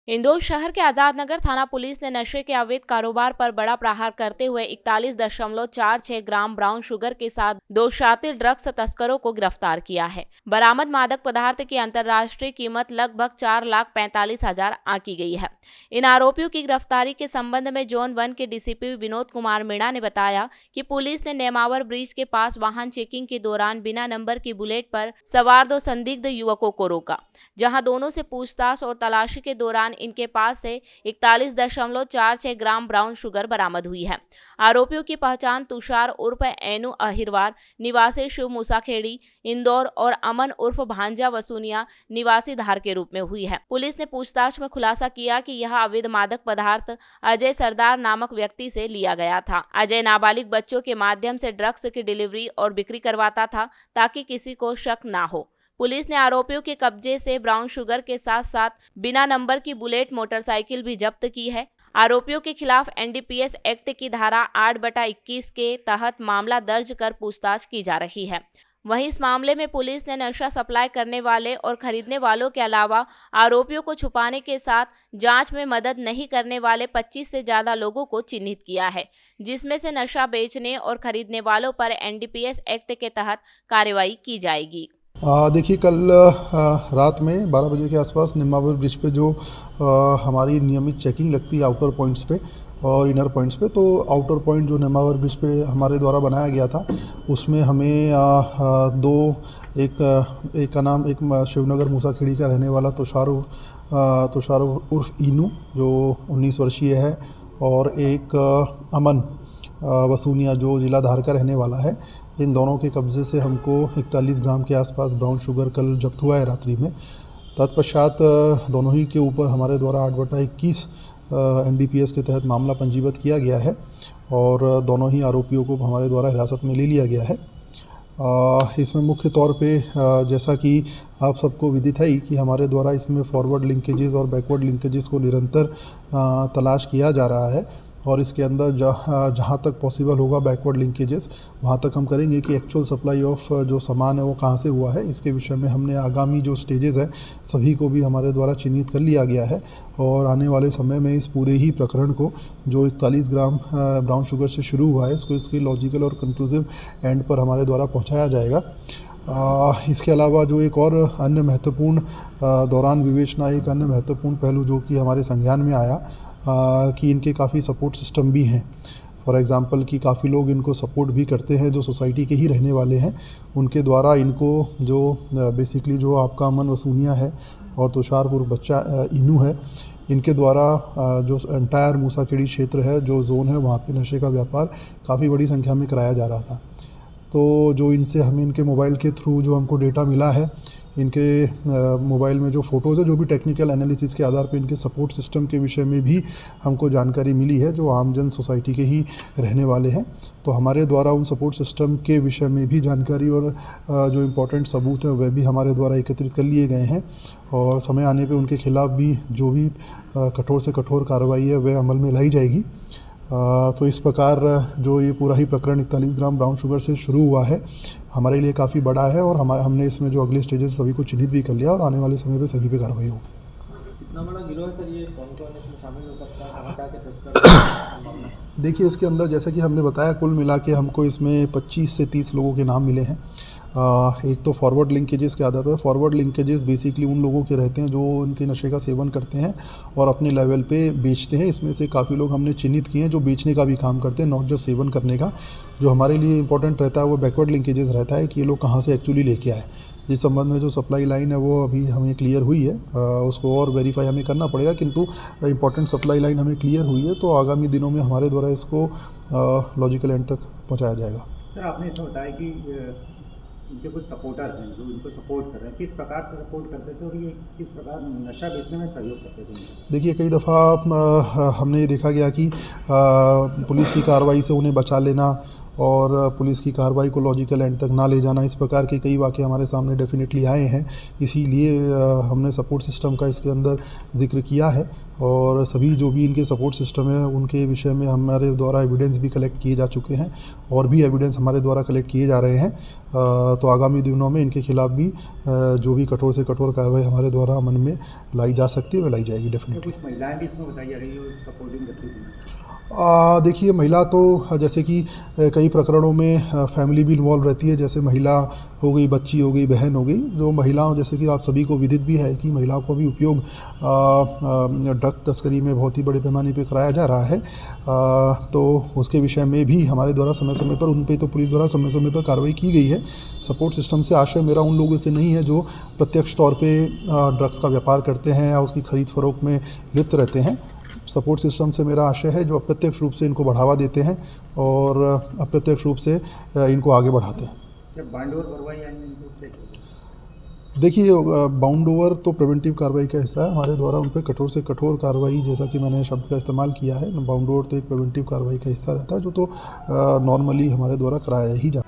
इंदौर शहर के आजाद नगर थाना पुलिस ने नशे के अवैध कारोबार पर बड़ा प्रहार करते हुए 41.46 ग्राम ब्राउन शुगर के साथ 2 शातिर ड्रग्स तस्करों को गिरफ्तार किया है। बरामद मादक पदार्थ की अंतर्राष्ट्रीय कीमत लगभग 4,45,000 आंकी गई है। इन आरोपियों की गिरफ्तारी के संबंध में जोन 1 के डीसीपी विनोद कुमार मीणा ने बताया कि पुलिस ने नेमावर ब्रिज के पास वाहन चेकिंग के दौरान बिना नंबर की बुलेट पर सवार 2 संदिग्ध युवकों को रोका, जहां दोनों से पूछताछ और तलाशी के दौरान इनके पास से 41.46 ग्राम ब्राउन शुगर बरामद हुई है। आरोपियों की पहचान तुषार उर्फ एनु अहिरवार निवासी शिव मूसाखेड़ी इंदौर और अमन उर्फ भांजा वसूनिया निवासी धार के रूप में हुई है। पुलिस ने पूछताछ में खुलासा किया कि यह अवैध मादक पदार्थ अजय सरदार नामक व्यक्ति से लिया गया था। अजय नाबालिग बच्चों के माध्यम से ड्रग्स की डिलीवरी और बिक्री करवाता था ताकि किसी को शक ना हो। पुलिस ने आरोपियों के कब्जे से ब्राउन शुगर के साथ साथ बिना नंबर की बुलेट मोटरसाइकिल भी जब्त की है। आरोपियों के खिलाफ एनडीपीएस एक्ट की धारा 8/21 के तहत मामला दर्ज कर पूछताछ की जा रही है। वहीं इस मामले में पुलिस ने नशा सप्लाई करने वाले और खरीदने वालों के अलावा आरोपियों को छुपाने के साथ जांच में मदद नहीं करने वाले 25 से ज्यादा लोगों को चिन्हित किया है, जिसमें से नशा बेचने और खरीदने वालों पर एनडीपीएस एक्ट के तहत कार्रवाई की जाएगी। देखिए, कल रात में 12 बजे के आसपास नेमावर ब्रिज पे जो हमारी नियमित चेकिंग लगती है आउटर पॉइंट्स पे और इनर पॉइंट्स पे, तो आउटर पॉइंट जो नेमावर ब्रिज पे हमारे द्वारा बनाया गया था उसमें हमें एक का नाम शिवनगर मूसाखेड़ी का रहने वाला तुषार उर्फ इनू जो 19 वर्षीय है और एक अमन वसूनिया जो जिला धार का रहने वाला है। इन दोनों के कब्ज़े से हमको 41 ग्राम के आसपास ब्राउन शुगर कल जब्त हुआ है रात्रि में। तत्पश्चात दोनों ही के ऊपर हमारे द्वारा 8/21 एनडीपीएस के तहत मामला पंजीबद्ध किया गया है और दोनों ही आरोपियों को हमारे द्वारा हिरासत में ले लिया गया है। इसमें मुख्य तौर पे जैसा कि आप सबको विदित है कि हमारे द्वारा इसमें फॉरवर्ड लिंकेजेस और बैकवर्ड लिंकेजेस को निरंतर तलाश किया जा रहा है और इसके अंदर जहाँ तक पॉसिबल होगा बैकवर्ड लिंकेजेस वहाँ तक हम करेंगे कि एक्चुअल सप्लाई ऑफ जो सामान है वो कहाँ से हुआ है। इसके विषय में हमने आगामी जो स्टेजेस है सभी को भी हमारे द्वारा चिन्हित कर लिया गया है और आने वाले समय में इस पूरे ही प्रकरण को जो 41 ग्राम ब्राउन शुगर से शुरू हुआ है इसको इसकी लॉजिकल और कंक्लूसिव एंड पर हमारे द्वारा पहुँचाया जाएगा। इसके अलावा जो एक और अन्य महत्वपूर्ण दौरान विवेचना एक अन्य महत्वपूर्ण पहलू जो कि हमारे संज्ञान में आया कि इनके काफ़ी सपोर्ट सिस्टम भी हैं। फॉर एग्ज़ाम्पल कि काफ़ी लोग इनको सपोर्ट भी करते हैं जो सोसाइटी के ही रहने वाले हैं। उनके द्वारा इनको जो बेसिकली जो आपका अमन वसूनिया है और तुषारपुर बच्चा इनू है, इनके द्वारा जो एंटायर मूसाखेड़ी क्षेत्र है जो जोन है वहाँ पे नशे का व्यापार काफ़ी बड़ी संख्या में कराया जा रहा था। तो जो इनसे हमें इनके मोबाइल के थ्रू जो हमको डेटा मिला है, इनके मोबाइल में जो फ़ोटोज़ है जो भी टेक्निकल एनालिसिस के आधार पर इनके सपोर्ट सिस्टम के विषय में भी हमको जानकारी मिली है जो आमजन सोसाइटी के ही रहने वाले हैं। तो हमारे द्वारा उन सपोर्ट सिस्टम के विषय में भी जानकारी और जो इम्पोर्टेंट सबूत हैं वह भी हमारे द्वारा एकत्रित कर लिए गए हैं और समय आने पे उनके खिलाफ़ भी जो भी कठोर से कठोर कार्रवाई है वह अमल में लाई जाएगी। तो इस प्रकार जो ये पूरा ही प्रकरण 41 ग्राम ब्राउन शुगर से शुरू हुआ है हमारे लिए काफ़ी बड़ा है और हमने इसमें जो अगले स्टेजेस सभी को चिन्हित भी कर लिया और आने वाले समय पे सभी पे कार्रवाई होगी। इतना बड़ा गिरोह है सर, ये कौन-कौन इसमें शामिल हो सकता है? देखिए, इसके अंदर जैसा कि हमने बताया कुल मिला के हमको इसमें 25 से 30 लोगों के नाम मिले हैं। एक तो फॉरवर्ड लिंकेजेस के आधार पर, फॉरवर्ड लिंकेजेस बेसिकली उन लोगों के रहते हैं जो उनके नशे का सेवन करते हैं और अपने लेवल पे बेचते हैं। इसमें से काफ़ी लोग हमने चिन्हित किए हैं जो बेचने का भी काम करते हैं, नॉट जस्ट सेवन करने का। जो हमारे लिए इंपॉर्टेंट रहता है वो बैकवर्ड लिंकेजेस रहता है कि ये लोग कहाँ से एक्चुअली लेके आए। इस संबंध में जो सप्लाई लाइन है वो अभी हमें क्लियर हुई है, उसको और वेरीफाई हमें करना पड़ेगा, किंतु इंपॉर्टेंट सप्लाई लाइन हमें क्लियर हुई है। तो आगामी दिनों में हमारे द्वारा इसको लॉजिकल एंड तक पहुँचाया जाएगा। सर, आपने इसमें बताया कि इनके कुछ सपोर्टर हैं जो इनको सपोर्ट कर रहे हैं, किस प्रकार से सपोर्ट करते थे और ये किस प्रकार नशा बेचने में सहयोग करते थे? देखिए, कई दफ़ा हमने देखा गया कि पुलिस की कार्रवाई से उन्हें बचा लेना और पुलिस की कार्रवाई को लॉजिकल एंड तक ना ले जाना, इस प्रकार के कई वाक़ये हमारे सामने डेफिनेटली आए हैं। इसीलिए हमने सपोर्ट सिस्टम का इसके अंदर ज़िक्र किया है और सभी जो भी इनके सपोर्ट सिस्टम है उनके विषय में हमारे द्वारा एविडेंस भी कलेक्ट किए जा चुके हैं और भी एविडेंस हमारे द्वारा कलेक्ट किए जा रहे हैं। तो आगामी दिनों में इनके खिलाफ भी जो भी कठोर से कठोर कार्रवाई हमारे द्वारा अमल में लाई जा सकती है वह लाई जाएगी डेफिनेटली। कुछ महिलाएं भी इसमें बताई जा रही है सपोर्टिंग गतिविधि। देखिए, महिला तो जैसे कि कई प्रकरणों में फैमिली भी इन्वॉल्व रहती है, जैसे महिला हो गई, बच्ची हो गई, बहन हो गई। जो महिलाओं, जैसे कि आप सभी को विदित भी है कि महिलाओं को भी उपयोग ड्रग तस्करी में बहुत ही बड़े पैमाने पे कराया जा रहा है। तो उसके विषय में भी हमारे द्वारा समय समय पर उन पे तो पुलिस द्वारा समय समय पर कार्रवाई की गई है। सपोर्ट सिस्टम से आशय मेरा उन लोगों से नहीं है जो प्रत्यक्ष तौर पे ड्रग्स का व्यापार करते हैं या उसकी खरीद फरोख्त में लिप्त रहते हैं। सपोर्ट सिस्टम से मेरा आशय है जो अप्रत्यक्ष रूप से इनको बढ़ावा देते हैं और अप्रत्यक्ष रूप से इनको आगे बढ़ाते हैं। जब बाउंड ओवर कार्रवाई आएंगे इनको चेक देखिए, बाउंड ओवर तो प्रिवेंटिव कार्रवाई का हिस्सा है। हमारे द्वारा उन पर कठोर से कठोर कार्रवाई, जैसा कि मैंने शब्द का इस्तेमाल किया है, बाउंड ओवर तो एक प्रिवेंटिव कार्रवाई का हिस्सा रहता है जो तो नॉर्मली हमारे द्वारा कराया ही जाता है।